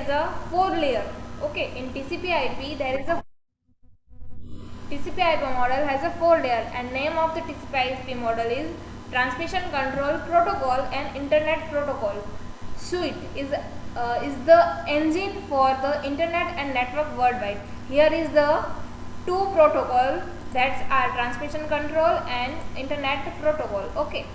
is a 4-layer. Okay, in TCP/IP there is a TCP/IP model has a 4-layer, and name of the TCP/IP model is Transmission Control Protocol and Internet Protocol Suite. Is the engine for the internet and network worldwide. Here is the two protocol, that's our transmission control and internet protocol. Okay.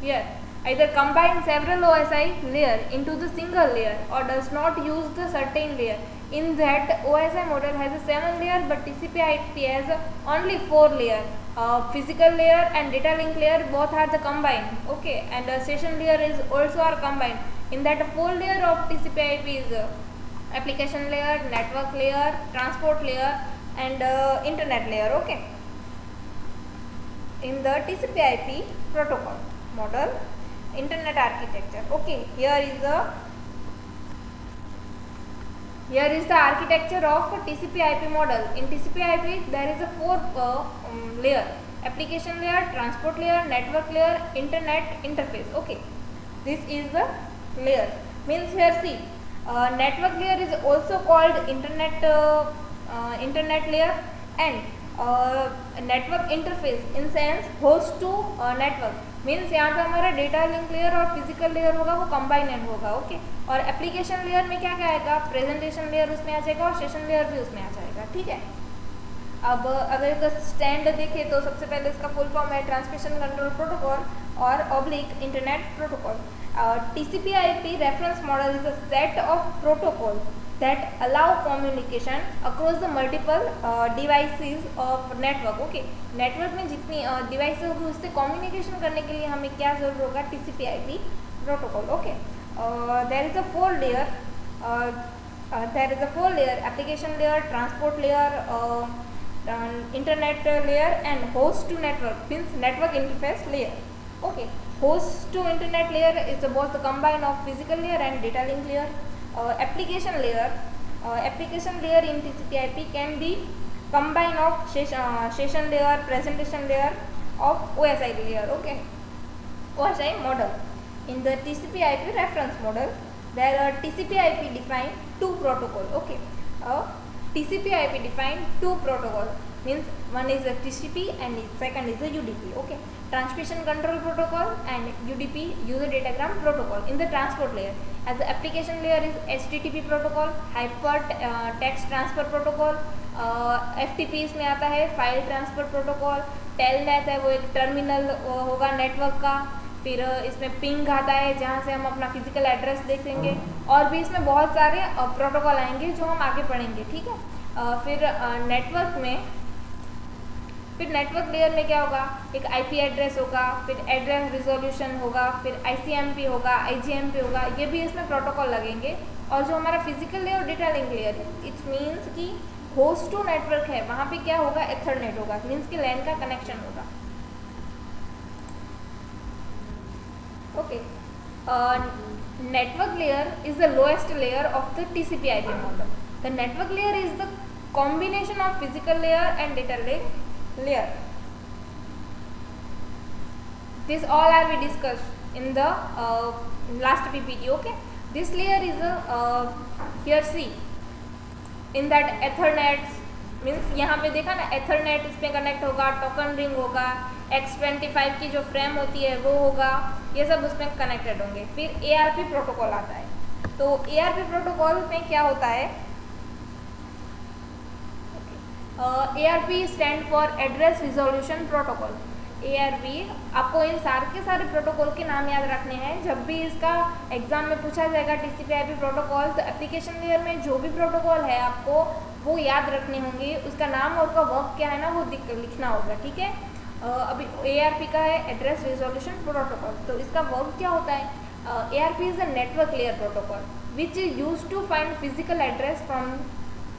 Here either combine several OSI layer into the single layer or does not use the certain layer. In that OSI model has a 7 layer, but TCP/IP has only 4 layer. Physical layer and data link layer both are the combined. Okay, and the session layer is also are combined. In that 4 layer of TCP/IP is application layer, network layer, transport layer, and internet layer. Okay. In the TCP/IP protocol model, internet architecture. Okay, here is the architecture of TCP/IP model. In TCP/IP there is a 4 layer: application layer, transport layer, network layer, internet interface. Okay, this is the layer. Means here see, network layer is also called internet layer, and network interface in sense host to network. Means यहाँ पे हमारा data link layer और physical layer होगा वो कंबाइनेड होगा. Okay, और application layer में क्या क्या आएगा, प्रेजेंटेशन लेयर उसमें आ जाएगा और सेशन लेयर भी उसमें आ जाएगा. ठीक है. अब अगर इसका स्टैंड देखें तो सबसे पहले इसका फुल फॉर्म है ट्रांसमिशन कंट्रोल प्रोटोकॉल और oblique internet protocol. TCP/IP reference model is a set of protocol that allow communication across the multiple devices of network. Okay, network में जितनी devices होगी उससे communication करने के लिए हमें क्या जरूर होगा, TCP/IP protocol. Okay, there is a 4 layer. There is a 4 layer: application layer, transport layer, internet layer, and host to network means network interface layer. Okay, host to internet layer is both the combine of physical layer and data link layer. Application layer in TCP/IP can be combine of session layer, presentation layer of OSI layer. Okay, OSI model. In the TCP/IP reference model there are TCP/IP define 2 protocol. Okay, TCP/IP define 2 protocol means one is a TCP and second is a UDP. Okay, transmission control protocol and UDP, user datagram protocol. In the transport layer, as the application layer is HTTP protocol, hyper text transfer protocol, FTP इसमें आता है, file transfer protocol, telnet है वो एक terminal होगा network का. फिर इसमें पिंग आता है जहाँ से हम अपना फिजिकल एड्रेस देखेंगे, और भी इसमें बहुत सारे प्रोटोकॉल आएंगे जो हम आगे पढ़ेंगे. ठीक है. फिर नेटवर्क लेयर में क्या होगा, एक IP एड्रेस होगा, फिर एड्रेस रिजोल्यूशन होगा, फिर ICMP होगा, IGMP होगा, ये भी इसमें प्रोटोकॉल लगेंगे. और जो हमारा फिजिकल लेयर और डेटा लिंक लेयर है, इट्स मीन्स कि होस्ट टू नेटवर्क है, वहाँ पे क्या होगा, एथरनेट होगा, मीन्स कि लैन का कनेक्शन होगा. Okay, network layer is the lowest layer of the TCP/IP model. The network layer is the combination of physical layer and data link layer. This all are we discussed in the last PPT. Okay, this layer is here see in that Ethernet means यहाँ पे देखा ना, Ethernet इस पर connect होगा, token ring होगा, X25 की जो फ्रेम होती है वो होगा, ये सब उसमें कनेक्टेड होंगे. फिर ARP प्रोटोकॉल आता है. तो ARP प्रोटोकॉल में क्या होता है, ARP stand for address resolution protocol. ARP आपको इन सारे प्रोटोकॉल के नाम याद रखने हैं. जब भी इसका एग्जाम में पूछा जाएगा TCP/IP प्रोटोकॉल, तो एप्लीकेशन लेयर में जो भी प्रोटोकॉल है आपको वो याद रखने होंगे, उसका नाम और उसका वर्क क्या है ना वो लिखना होगा. ठीक है. अभी ARP का है एड्रेस रिजोल्यूशन प्रोटोकॉल. तो इसका वर्क क्या होता है, ARP is a network layer protocol which is use to find physical address from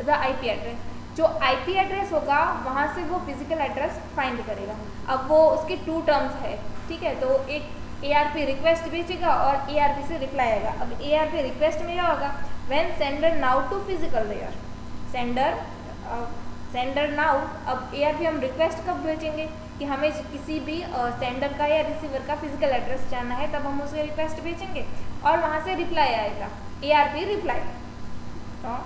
the IP address. जो IP एड्रेस होगा वहाँ से वो फिजिकल एड्रेस फाइंड करेगा. अब वो उसके 2 टर्म्स है. ठीक है. तो एक ARP रिक्वेस्ट भेजेगा और ARP से रिप्लाई आएगा. अब ARP रिक्वेस्ट में क्या होगा, when sender now to physical layer, sender now. अब ARP हम रिक्वेस्ट कब भेजेंगे, कि हमें किसी भी सेंडर का या रिसीवर का फिजिकल एड्रेस जानना है, तब हम उसे रिक्वेस्ट भेजेंगे और वहाँ से रिप्लाई आएगा, ARP रिप्लाई। तो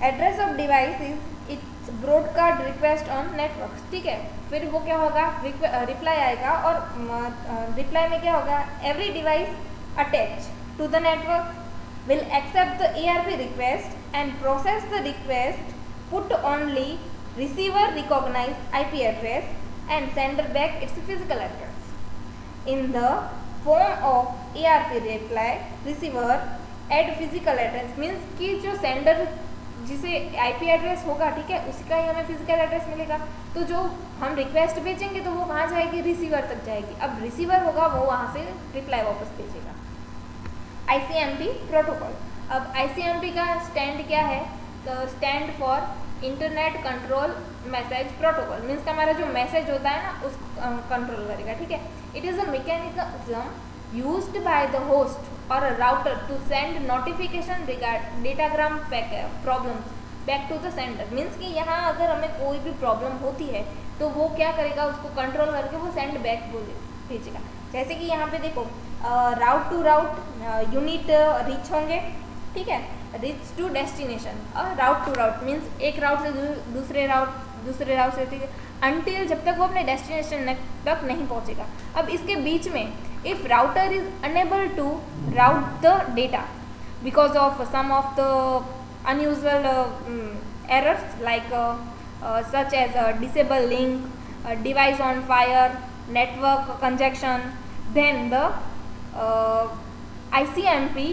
address of device is it's broadcast request on network, ठीक है। फिर वो क्या होगा, रिप्लाई आएगा और रिप्लाई में क्या होगा, every device attach to the network will accept the ARP request and process the request, put only receiver recognized IP address and sender back its physical address. In the form of ARP reply, receiver add physical address means कि जो sender जिसे IP address होगा, ठीक है, उसका ही हमें physical address मिलेगा। तो जो हम रिक्वेस्ट भेजेंगे तो वो कहाँ जाएगी, रिसीवर तक जाएगी। अब रिसीवर होगा वो वहाँ से रिप्लाई वापस भेजेगा। ICMP protocol. अब ICMP का स्टैंड क्या है, तो stand for internet control message protocol, means का हमारा जो मैसेज होता है ना उस कंट्रोल करेगा, ठीक है। It is a mechanism used by the host और a router to send notification regard datagram problems back to the sender, means कि यहाँ अगर हमें कोई भी प्रॉब्लम होती है तो वो क्या करेगा, उसको कंट्रोल करके वो सेंड बैक भेजेगा। जैसे कि यहाँ पे देखो राउट टू राउट यूनिट रीच होंगे, ठीक है, रीच टू डेस्टिनेशन। और राउट टू राउट मीन्स एक राउट से दूसरे राउट से, ठीक है, अनटिल जब तक वो अपने डेस्टिनेशन तक नहीं पहुँचेगा। अब इसके बीच में if router is unable to route the data because of some of the unusual errors like such as disable link, device on fire, network congestion, then the ICMP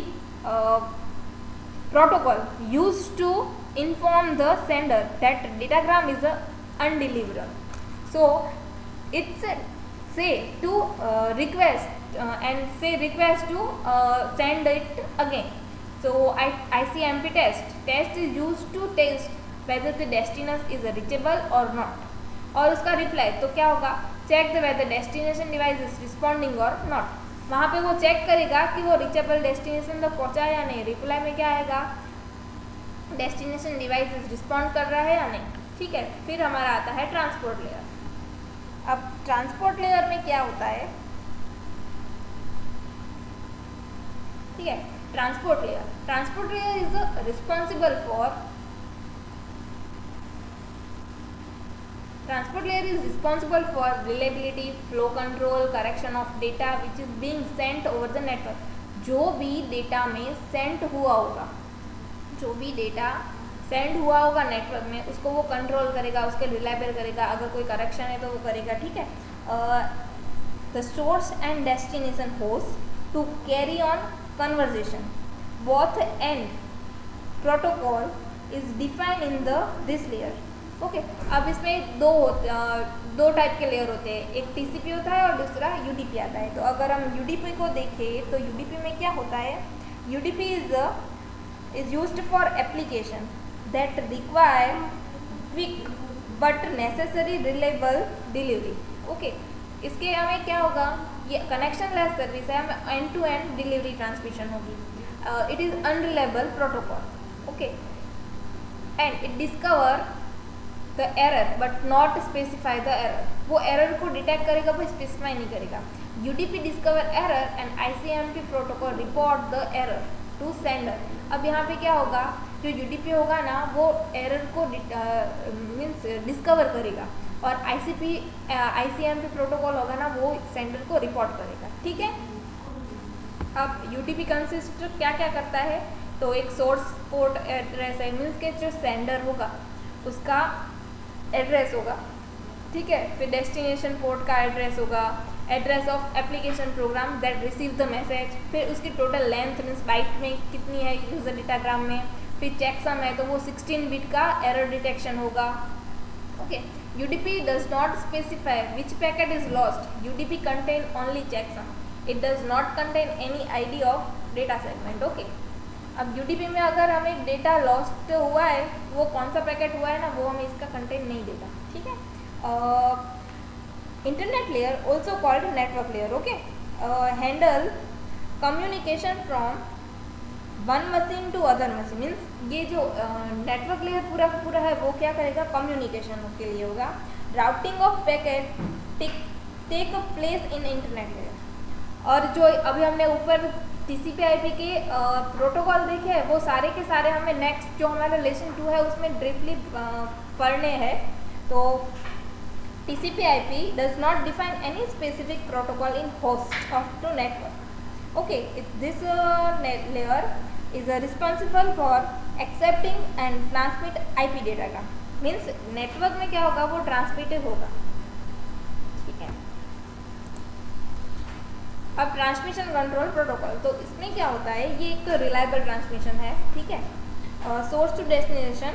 protocol used to inform the sender that datagram is undeliverable. So it's say to request and say request to send it again. So ICMP test is used to test whether the destination is reachable or not. और उसका reply तो क्या होगा, check the whether destination device is responding और not. वहाँ पे वो check करेगा कि वो रीचेबल डेस्टिनेशन तक पहुँचा है या नहीं। रिप्लाई में क्या आएगा, डेस्टिनेशन डिवाइस इज रिस्पॉन्ड कर रहा है या नहीं, ठीक है। फिर हमारा आता है ट्रांसपोर्ट लेयर। अब ट्रांसपोर्ट लेयर में क्या होता है, ठीक है, transport layer is responsible for Transport layer is responsible for reliability, flow control, correction of data which is being sent over the network. जो भी डेटा में सेंड हुआ होगा, नेटवर्क में, उसको वो कंट्रोल करेगा, उसके रिलायबल करेगा। अगर कोई करेक्शन है तो वो करेगा, ठीक है। The source and destination host to carry on conversation both end protocol is defined in this layer, okay. अब इसमें दो टाइप के लेयर होते हैं, एक TCP होता है और दूसरा UDP आता है। तो अगर हम UDP को देखें तो UDP में क्या होता है, UDP is used for application that require quick but necessary reliable delivery, okay. इसके हमें क्या होगा, ये कनेक्शन लेस सर्विस है, हमें end to end delivery transmission होगी। It is unreliable protocol, okay, and it discover the error but not specify the error. वो error को डिटेक्ट करेगा पर स्पेसिफाई नहीं करेगा। UDP discover error and ICMP protocol report the error to sender. अब यहाँ पे क्या होगा, जो UDP होगा ना वो एरर को मीन्स डिस्कवर करेगा और ICMP प्रोटोकॉल होगा ना वो सेंडर को रिपोर्ट करेगा, ठीक है। अब UDP कंसिस्ट क्या क्या करता है, तो एक सोर्स पोर्ट एड्रेस है, मीन्स के जो सेंडर होगा उसका एड्रेस होगा, ठीक है। फिर डेस्टिनेशन पोर्ट का एड्रेस होगा, address of application program that receive the message, फिर उसकी टोटल लेंथ मीन्स बाइट में कितनी है यूजर डेटाग्राम में, फिर चेकसम है तो वो 16 बिट का एरर डिटेक्शन होगा, okay. UDP does not specify which packet is lost, UDP contain only checksum, it does not contain any ID of data segment, okay. अब UDP में अगर हमें डेटा लॉस्ट हुआ है, वो कौन सा पैकेट हुआ है ना वो हमें इसका कंटेंट नहीं देता, ठीक है। Internet layer also called network layer, okay, handle communication from one machine to other machine means ये जो नेटवर्क लेयर पूरा का पूरा है वो क्या करेगा, कम्युनिकेशन के लिए होगा। Routing of packet take place in internet layer. और जो अभी हमने ऊपर TCP/IP के प्रोटोकॉल देखे हैं वो सारे के सारे हमें नेक्स्ट जो हमारा लेसन 2 है उसमें ब्रीफली पढ़ने हैं। तो TCP/IP does not define any specific protocol in host of to network. Okay, this layer is responsible for accepting and transmit IP data। Means network में क्या होगा, वो ट्रांसमिटेड होगा, ठीक है। अब ट्रांसमिशन कंट्रोल प्रोटोकॉल, तो इसमें क्या होता है, ये एक तो रिलायबल ट्रांसमिशन है, ठीक है, सोर्स टू डेस्टिनेशन।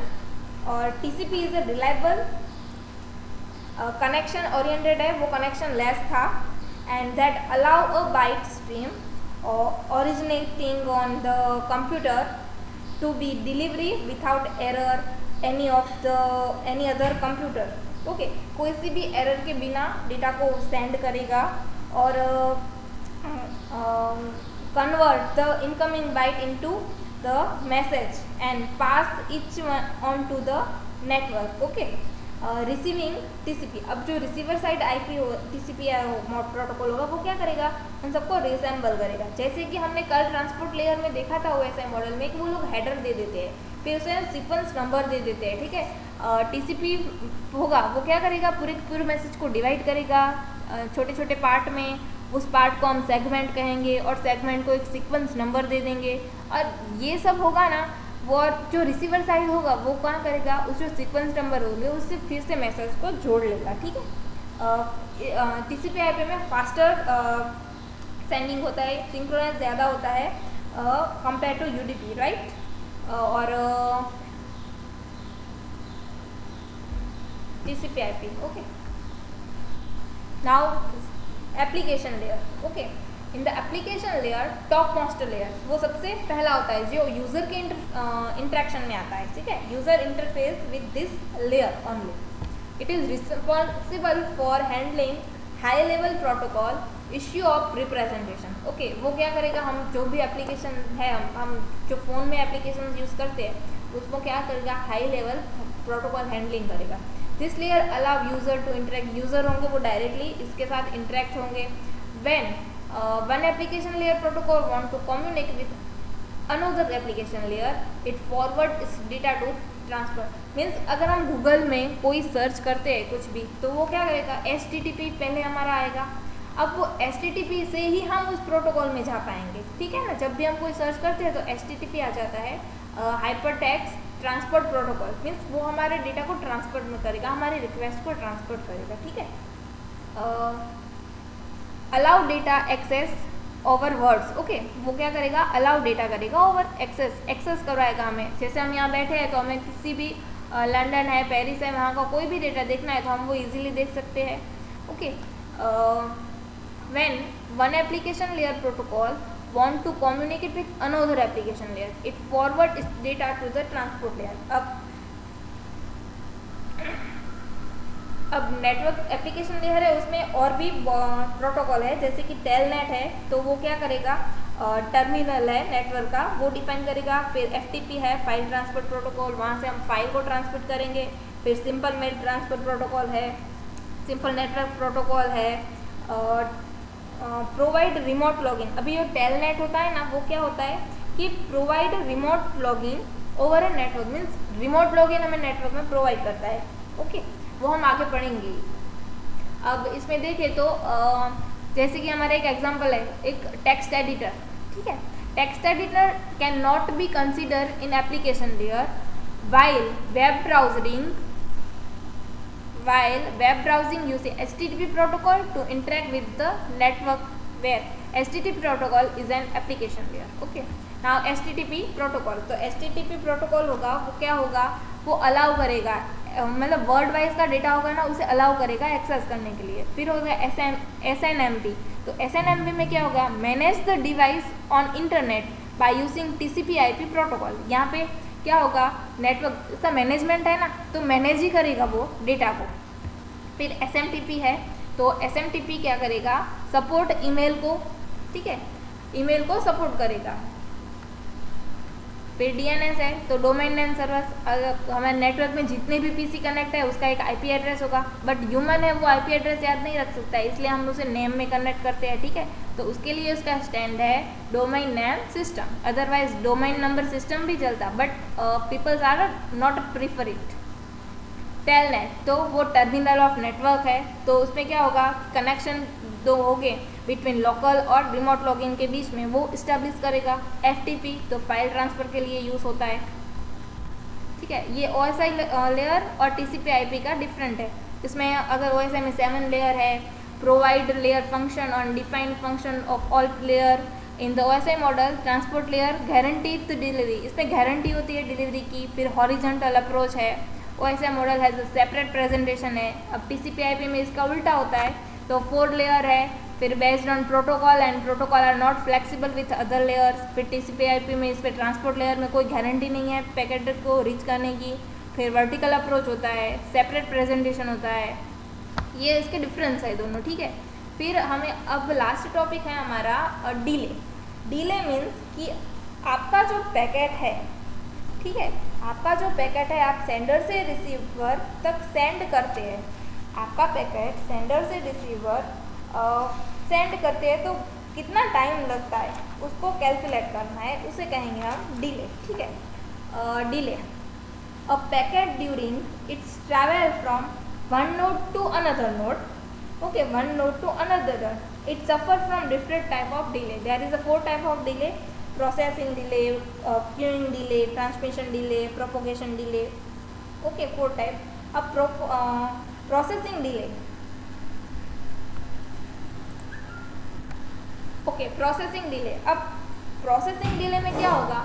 और TCP is a reliable connection oriented है, वो कनेक्शन लेस था, and that allow a byte stream originating on the computer to be delivery without error any other computer। Okay, कोई सी भी error के बिना data को send करेगा और convert the incoming byte into the message and pass each on to the network. Okay, receiving TCP। अब जो receiver side IP TCP protocol होगा वो क्या करेगा, उन सबको रिसेंबल करेगा। जैसे कि हमने कल ट्रांसपोर्ट लेयर में देखा था OSI मॉडल में कि वो लोग हेडर दे देते हैं, फिर उसे सीक्वेंस नंबर दे देते हैं, ठीक है। TCP होगा वो क्या करेगा, पूरे मैसेज को डिवाइड करेगा छोटे छोटे पार्ट में, उस पार्ट को हम सेगमेंट कहेंगे और सेगमेंट को एक सीक्वेंस नंबर दे देंगे। और ये सब होगा ना, वो जो रिसीवर साइड होगा वो क्या करेगा, उस जो सीक्वेंस नंबर होंगे उससे फिर से मैसेज को जोड़ लेगा, ठीक है। TCP/IP में फास्टर सेंडिंग होता है, सिंक्रोनाइज ज़्यादा होता है कंपेयर टू UDP, राइट। और TCP/IP, okay. Now application layer, okay. In the application layer top most layer वो सबसे पहला होता है जो यूज़र के इंटरेक्शन में आता है, ठीक है। User interface with this layer only. It is responsible for handling high level protocol issue of representation. Okay, वो क्या करेगा, हम जो भी एप्लीकेशन है, हम जो फ़ोन में एप्लीकेशन यूज़ करते हैं उसको क्या करेगा, हाई लेवल प्रोटोकॉल हैंडलिंग करेगा। This layer allow user to interact, user होंगे वो डायरेक्टली इसके साथ इंटरेक्ट होंगे। When one application layer protocol want to communicate with another application layer, it forward its data to transfer। Means अगर हम Google में कोई सर्च करते हैं कुछ भी तो वो क्या करेगा, HTTP पहले हमारा आएगा। अब वो HTTP से ही हम उस प्रोटोकॉल में जा पाएंगे, ठीक है ना। जब भी हम कोई सर्च करते हैं तो HTTP आ जाता है, हाइपरटेक्स्ट ट्रांसपोर्ट प्रोटोकॉल। मीन्स वो हमारे डेटा को ट्रांसपोर्ट में करेगा, हमारी रिक्वेस्ट को ट्रांसपोर्ट करेगा, ठीक है। Allow data access over words, okay, वो क्या करेगा, अलाउ डेटा करेगा ओवर एक्सेस करवाएगा हमें। जैसे हम यहाँ बैठे हैं तो हमें किसी भी लंदन है, पेरिस है, वहाँ का कोई भी डेटा देखना है तो हम वो इजीली देख सकते हैं, okay. When one application layer protocol want to communicate with another application layer, it forward its data to the transport layer. अब नेटवर्क एप्लीकेशन लेयर है उसमें और भी प्रोटोकॉल है, जैसे कि टेलनेट है तो वो क्या करेगा, टर्मिनल है नेटवर्क का, वो डिफाइन करेगा। फिर FTP है, फाइल ट्रांसपोर्ट प्रोटोकॉल, वहाँ से हम फाइल को ट्रांसपोर्ट करेंगे। फिर सिंपल मेल ट्रांसपोर्ट प्रोटोकॉल है, सिंपल नेटवर्क प्रोटोकॉल है, और प्रोवाइड रिमोट लॉगिन। अभी जो टेलनेट होता है ना वो क्या होता है कि provide remote login over a network, means remote login हमें नेटवर्क में प्रोवाइड करता है, ओके। वो हम आगे पढ़ेंगे। अब इसमें देखें तो जैसे कि हमारा एक एग्जांपल है, एक टेक्स्ट एडिटर, ठीक है। Text editor can not be consider in application layer while web browsing using HTTP protocol to interact with the network, where HTTP protocol is an application layer, okay। now HTTP protocol, तो HTTP protocol होगा वो क्या होगा, वो allow करेगा, मतलब word wise का data होगा ना उसे अलाउ करेगा एक्सेस करने के लिए। फिर होगा SNMP, तो SNMP में क्या होगा, manage the device on internet by using TCP/IP protocol. यहाँ पे क्या होगा, नेटवर्क इसका मैनेजमेंट है ना, तो मैनेज ही करेगा वो डेटा को। फिर SMTP है, तो SMTP क्या करेगा, सपोर्ट ईमेल को, ठीक है, ईमेल को सपोर्ट करेगा। फिर DNS है, तो डोमेन नेम सर्वर। अगर हमारे नेटवर्क में जितने भी PC कनेक्ट है उसका एक IP एड्रेस होगा, बट ह्यूमन है वो IP एड्रेस याद नहीं रख सकता है, इसलिए हम उसे नेम में कनेक्ट करते हैं, ठीक है। तो उसके लिए उसका स्टैंड है domain name system, otherwise domain number system भी चलता, but peoples are not prefer it. Telnet, तो वो टर्मिनल ऑफ नेटवर्क है, तो उसमें क्या होगा, कनेक्शन दो होंगे बिटवीन लोकल और रिमोट लॉगिंग के बीच में, वो इस्टेब्लिश करेगा। FTP, तो फाइल ट्रांसफ़र के लिए यूज़ होता है, ठीक है। ये OSI लेयर और TCP/IP का डिफरेंट है। इसमें अगर OSI में 7 लेयर है, provide layer function on defined function of all layer in the OSI model, transport layer guaranteed delivery, इसमें गारंटी होती है डिलीवरी की। फिर हॉरिजॉन्टल अप्रोच है, OSI model has a separate presentation है। अब TCP/IP में इसका उल्टा होता है, तो 4 लेयर है, फिर based on protocol and protocol are not flexible with other layers. फिर TCP/IP में इस पर ट्रांसपोर्ट लेयर में कोई गारंटी नहीं है पैकेट को रीच करने की। फिर वर्टिकल अप्रोच होता है, सेपरेट प्रेजेंटेशन होता है, ये इसके डिफरेंस है दोनों, ठीक है। फिर हमें अब लास्ट टॉपिक है हमारा डिले। डिले मीन्स कि आपका जो पैकेट है, ठीक है, आपका जो पैकेट है आप सेंडर से रिसीवर तक सेंड करते हैं, आपका पैकेट सेंडर से रिसीवर सेंड करते हैं, तो कितना टाइम लगता है उसको कैलकुलेट करना है, उसे कहेंगे हम डिले, ठीक है। Delay, a packet during its travel from one node to another node, okay, one node to another, it suffers from different type of delay. There is a 4 type of delay: processing delay, queuing delay, transmission delay, propagation delay, okay, 4 type. अब processing delay, okay, processing delay, अब processing delay में क्या होगा,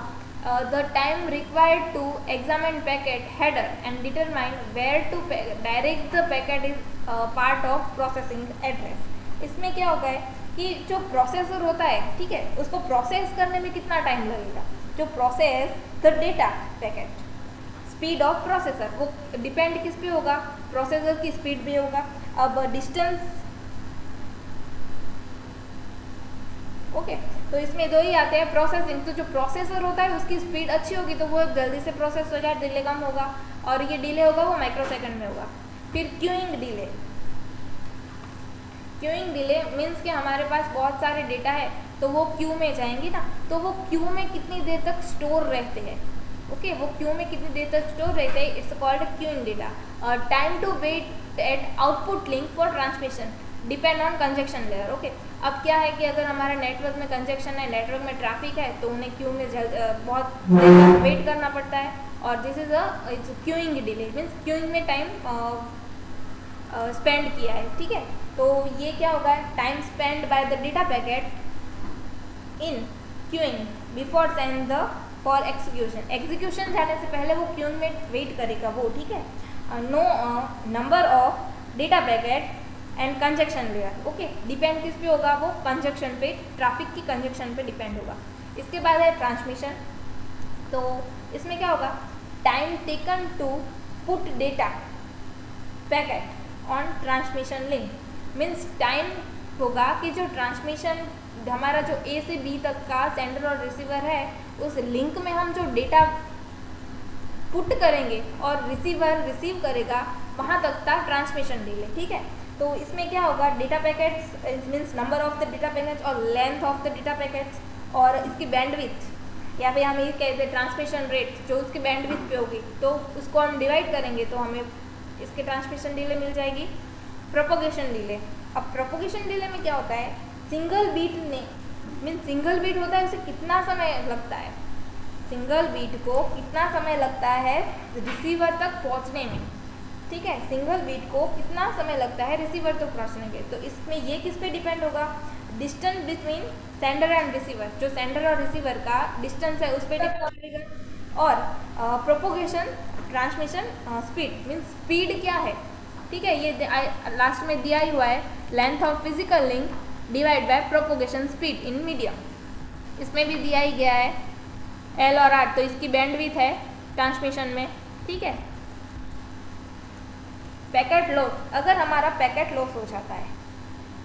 the time required to examine packet header and determine where to direct the packet is part of processing address. इसमें क्या होगा है कि जो प्रोसेसर होता है, ठीक है, उसको प्रोसेस करने में कितना टाइम लगेगा, जो process the data packet, speed of processor, वो डिपेंड किस पे होगा, प्रोसेसर की स्पीड पे होगा। अब डिस्टेंस, ओके, तो इसमें दो ही आते हैं, प्रोसेसिंग, तो जो प्रोसेसर होता है उसकी स्पीड अच्छी होगी तो वो जल्दी से प्रोसेस हो जाए, डिले कम होगा, और ये डिले होगा वो माइक्रोसेकंड में होगा। फिर queuing delay, queuing delay means कि हमारे पास बहुत सारे डेटा है तो वो क्यू में जाएंगे ना, तो वो क्यू में कितनी देर तक स्टोर रहते हैं, ओके, वो क्यू में कितनी देर तक स्टोर रहते हैं, इट्स कॉल्ड क्यूइंग डेटा। और time to wait at output link for transmission depend on conjunction layer, okay. अब क्या है कि अगर हमारे नेटवर्क में कंजक्शन है, नेटवर्क में ट्रैफिक है, तो उन्हें क्यू में बहुत देर तक वेट करना पड़ता है, और this is it's queuing delay, means queuing में टाइम स्पेंड किया है, ठीक है। तो ये क्या होगा, time spend by the data packet in queuing before send the for execution, execution जाने से पहले वो क्यूइंग में वेट करेगा वो, ठीक है। No number of data packet and conjunction layer, okay, depend किस पे होगा, वो कंजक्शन पे, ट्रैफिक की कंजक्शन पे डिपेंड होगा। इसके बाद है ट्रांसमिशन, तो इसमें क्या होगा, time taken to put data packet on transmission link, means time होगा कि जो ट्रांसमिशन हमारा जो A से B तक का सेंडर और रिसीवर है, उस लिंक में हम जो डेटा पुट करेंगे और रिसीवर रिसीव करेगा, वहाँ तक का ट्रांसमिशन डिले, ठीक है। तो इसमें क्या होगा, data packets means number of the data packets और length of the data packets, और इसकी बैंडविड्थ, या फिर हम ये कहते हैं ट्रांसमिशन रेट, जो उसकी बैंडविड्थ पे होगी, तो उसको हम डिवाइड करेंगे तो हमें इसके ट्रांसमिशन डिले मिल जाएगी। प्रोपोगेशन डिले, अब प्रोपोगेशन डिले में क्या होता है, सिंगल बीट ने मीन सिंगल बीट होता है, उसे कितना समय लगता है, सिंगल बीट को कितना समय लगता है रिसीवर तक पहुंचने में, ठीक है, सिंगल बीट को कितना समय लगता है रिसीवर तक पहुंचने के। तो इसमें ये किस पे डिपेंड होगा, distance between sender and receiver, जो सेंडर और रिसीवर का डिस्टेंस है उस पर डिपेंड करेगा। और propagation transmission speed, means speed क्या है, ठीक है, ये लास्ट में दिया ही हुआ है, length of physical link divide by propagation speed in medium, इसमें भी दिया ही गया है L और R, तो इसकी बैंडविड्थ है ट्रांसमिशन में, ठीक है। पैकेट लॉस, अगर हमारा पैकेट लॉस हो जाता है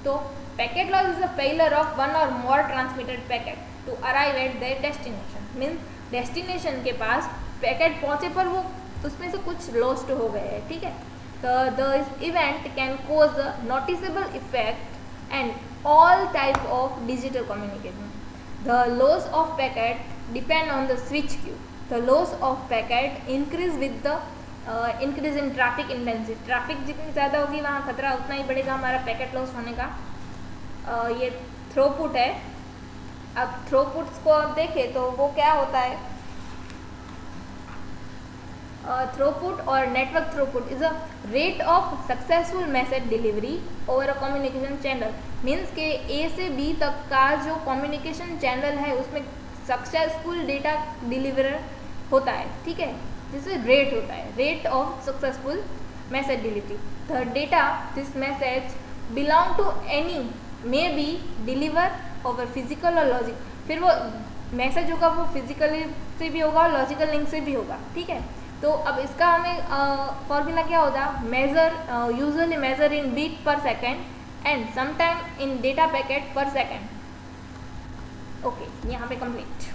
तो packet loss is a failure of one और more transmitted packet to arrive at their destination, means destination के पास पैकेट पहुँचे पर वो उसमें से कुछ लॉस्ट हो गए हैं, ठीक है। The event can cause a noticeable effect and all type of digital communication. The loss of packet depend on the switch queue. The loss of packet increase with the increase in traffic intensity. Traffic जितनी ज़्यादा होगी वहाँ खतरा उतना ही बढ़ेगा हमारा packet loss होने का। ये थ्रोपुट है। अब थ्रोपुट्स को अब देखें तो वो क्या होता है। थ्रोपुट और network throughput is a rate of successful message delivery over a communication channel. Means के ए से बी तक का जो कम्युनिकेशन चैनल है उसमें सक्सेसफुल डेटा डिलीवर होता है, ठीक है। जिससे रेट होता है, rate of successful message delivery. The data this message belong to any may be deliver over physical और लॉजिक। फिर वो मैसेज होगा वो फिजिकली से भी होगा और लॉजिकल लिंक से भी होगा, ठीक है। तो अब इसका हमें फॉर्मूला क्या होगा, major usually measure in beat पर second and sometime in data packet पर सेकेंड। ओके, यहाँ पे कंप्लीट।